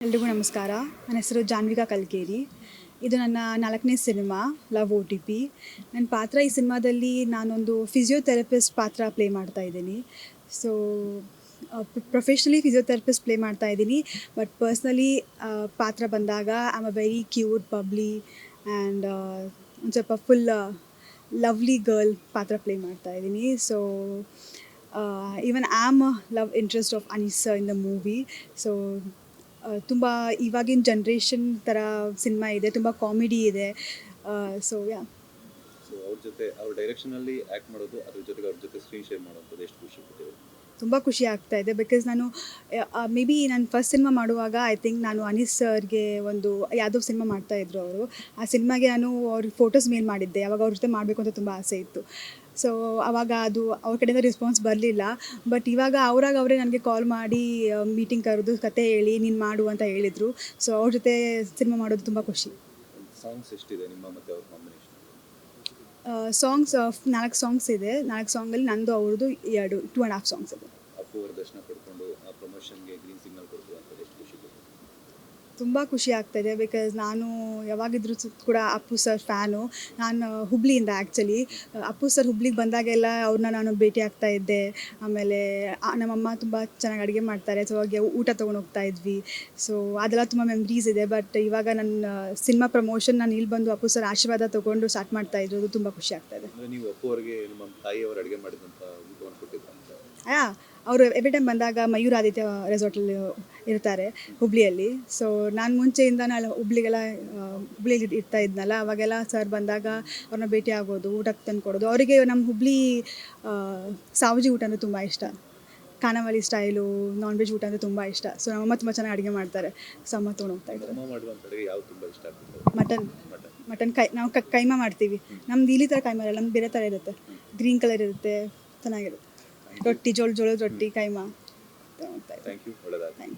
ಎಲ್ರಿಗೂ ನಮಸ್ಕಾರ. ನನ್ನ ಹೆಸರು ಜಾನ್ವಿಕಾ ಕಲ್ಕೇರಿ. ಇದು ನನ್ನ 4ನೇ ಸಿನಿಮಾ ಲವ್ OTP. ನನ್ನ ಪಾತ್ರ ಈ ಸಿನಿಮಾದಲ್ಲಿ ನಾನೊಂದು ಫಿಸಿಯೋಥೆರಪಿಸ್ಟ್ ಪಾತ್ರ ಪ್ಲೇ ಮಾಡ್ತಾ ಇದ್ದೀನಿ. ಸೊ ಪ್ರೊಫೆಷ್ನಲಿ ಫಿಸಿಯೋಥೆರಪಿಸ್ಟ್ ಪ್ಲೇ ಮಾಡ್ತಾ ಇದ್ದೀನಿ. ಬಟ್ ಪರ್ಸ್ನಲಿ ಪಾತ್ರ ಬಂದಾಗ I am a very cute bubbly and ಒಂದು ಸ್ವಲ್ಪ ಫುಲ್ ಲವ್ಲಿ ಗರ್ಲ್ ಪಾತ್ರ ಪ್ಲೇ ಮಾಡ್ತಾ ಇದ್ದೀನಿ. So even I am love interest of Anees in the movie. So ತುಂಬ ಇವಾಗಿನ ಜನ್ರೇಷನ್ ಥರ ಸಿನಿಮಾ ಇದೆ, ತುಂಬ ಕಾಮಿಡಿ ಇದೆ. ಸೊ ಅವ್ರ ಜೊತೆ ಅವ್ರ ಡೈರೆಕ್ಷನಲ್ಲಿ ಆ್ಯಕ್ಟ್ ಮಾಡೋದು, ಅದ್ರ ಜೊತೆಗೆ ಅವ್ರ ಜೊತೆ ಸ್ಕ್ರೀನ್ ಶೇರ್ ಮಾಡೋದು ಎಷ್ಟು ಖುಷಿ ಪಡ್ತೀವಿ? ತುಂಬ ಖುಷಿ ಆಗ್ತಾ ಇದೆ. ಬಿಕಾಸ್ ನಾನು ಮೇ ಬಿ ನಾನು ಫಸ್ಟ್ ಸಿನಿಮಾ ಮಾಡುವಾಗ ಐ ಥಿಂಕ್ ನಾನು ಅನೀಸ್ ಸರ್ಗೆ ಒಂದು ಯಾವುದೋ ಸಿನಿಮಾ ಮಾಡ್ತಾಯಿದ್ರು ಅವರು. ಆ ಸಿನಿಮಾಗೆ ನಾನು ಅವ್ರಿಗೆ ಫೋಟೋಸ್ ಮೇಲ್ ಮಾಡಿದ್ದೆ. ಅವಾಗ ಅವ್ರ ಜೊತೆ ಮಾಡಬೇಕು ಅಂತ ತುಂಬ ಆಸೆ ಇತ್ತು. ಸೊ ಆವಾಗ ಅದು ಅವ್ರ ಕಡೆಯಿಂದ ರೆಸ್ಪಾನ್ಸ್ ಬರಲಿಲ್ಲ. ಬಟ್ ಇವಾಗ ಅವರೇ ನನಗೆ ಕಾಲ್ ಮಾಡಿ ಮೀಟಿಂಗ್ ಕರೆದು ಕತೆ ಹೇಳಿ ನೀನು ಮಾಡು ಅಂತ ಹೇಳಿದರು. ಸೊ ಅವ್ರ ಜೊತೆ ಸಿನಿಮಾ ಮಾಡೋದು ತುಂಬ ಖುಷಿ. ಸಾಂಗ್ಸ್ ಎಷ್ಟಿದೆ ನಿಮ್ಮ ಮತ್ತು ಅವ್ರ ಕಾಂಬಿನೇಷನ್? ಸಾಂಗ್ಸ್ 4 ಸಾಂಗ್ಸ್ ಇದೆ. 4 ಸಾಂಗಲ್ಲಿ ನಂದು ಅವ್ರದ್ದು 2.5 ಸಾಂಗ್ಸ್ ಇದೆ. ಅಪ್ಪು ಅವರ ದರ್ಶನ ಪಡ್ಕೊಂಡು ಆ ಪ್ರಮೋಷನ್ಗೆ ಗ್ರೀನ್ ಸಿಗ್ನಲ್ ಕೊಡ್ತೀವಿ ಅಂತ ಎಷ್ಟು ಖುಷಿ ಪಡ್ತೀವಿ? ತುಂಬ ಖುಷಿ ಆಗ್ತಾಯಿದೆ. ಬಿಕಾಸ್ ನಾನು ಯಾವಾಗಿದ್ರೂ ಕೂಡ ಅಪ್ಪು ಸರ್ ಫ್ಯಾನು. ನಾನು ಹುಬ್ಳಿಯಿಂದ ಆ್ಯಕ್ಚುಲಿ. ಅಪ್ಪು ಸರ್ ಹುಬ್ಳಿಗೆ ಬಂದಾಗೆಲ್ಲ ಅವ್ರನ್ನ ನಾನು ಭೇಟಿ ಆಗ್ತಾ ಇದ್ದೆ. ಆಮೇಲೆ ನಮ್ಮಮ್ಮ ತುಂಬ ಚೆನ್ನಾಗಿ ಅಡುಗೆ ಮಾಡ್ತಾರೆ. ಸೊ ಹಾಗೆ ಊಟ ತೊಗೊಂಡು ಹೋಗ್ತಾ ಇದ್ವಿ. ಸೊ ಅದೆಲ್ಲ ತುಂಬ ಮೆಮ್ರೀಸ್ ಇದೆ. ಬಟ್ ಇವಾಗ ನನ್ನ ಸಿನಿಮಾ ಪ್ರಮೋಷನ್ ನಾನು ಇಲ್ಲಿ ಬಂದು ಅಪ್ಪು ಸರ್ ಆಶೀರ್ವಾದ ತೊಗೊಂಡು ಸ್ಟಾರ್ಟ್ ಮಾಡ್ತಾ ಇರೋದು ತುಂಬ ಖುಷಿ ಆಗ್ತಾಯಿದೆ. ಅಂದರೆ ನೀವು ಅಪ್ಪು ಅವರಿಗೆ ನಿಮ್ಮ ತಾಯಿಯವರು ಅಡುಗೆ ಮಾಡಿದಂಥ ಊಟವನ್ನು ಕೊಟ್ಟಿದ್ದಂತ? ಅವರು ಎವ್ರಿ ಟೈಮ್ ಬಂದಾಗ ಮಯೂರ್ ಆದಿತ್ಯ ರೆಸಾರ್ಟಲ್ಲಿ ಇರ್ತಾರೆ ಹುಬ್ಳಿಯಲ್ಲಿ. ಸೊ ನಾನು ಮುಂಚೆಯಿಂದ ನಾನು ಹುಬ್ಳಿಯಲ್ಲಿ ಇರ್ತಾ ಇದ್ನಲ್ಲ, ಅವಾಗೆಲ್ಲ ಸರ್ ಬಂದಾಗ ಅವ್ರನ್ನ ಭೇಟಿ ಆಗೋದು, ಊಟಕ್ಕೆ ತಂದು ಕೊಡೋದು. ಅವರಿಗೆ ನಮ್ಮ ಹುಬ್ಳಿ ಸಾವಜಿ ಊಟ ಅಂದರೆ ತುಂಬ ಇಷ್ಟ. ಖಾನಾವಳಿ ಸ್ಟೈಲು ನಾನ್ ವೆಜ್ ಊಟ ಅಂದರೆ ತುಂಬ ಇಷ್ಟ. ಸೊ ನಮ್ಮಮ್ಮ ತುಂಬ ಚೆನ್ನಾಗಿ ಅಡುಗೆ ಮಾಡ್ತಾರೆ. ಸೊ ಅಮ್ಮ ತೊಗೊಂಡು ಹೋಗ್ತಾ ಇದ್ದಾರೆ. ಅಮ್ಮ ಮಾಡುವಂಥ ಅಡುಗೆ ಯಾವ್ದು ತುಂಬ ಇಷ್ಟ ಆಗ್ತದೆ? ಮಟನ್ ನಾವು ಕೈಮಾ ಮಾಡ್ತೀವಿ. ನಮ್ದು ಇಲ್ಲಿ ಥರ ಕೈಮಾ ಇರಲ್ಲ, ನಮ್ದು ಬೇರೆ ಥರ ಇರುತ್ತೆ. ಗ್ರೀನ್ ಕಲರ್ ಇರುತ್ತೆ, ಚೆನ್ನಾಗಿರುತ್ತೆ. ರೊಟ್ಟಿ ಜೋಳದ ರೊಟ್ಟಿ ಕೈಮಾ. Thank you. ಒಳ್ಳೆಯದಾಗಲಿ.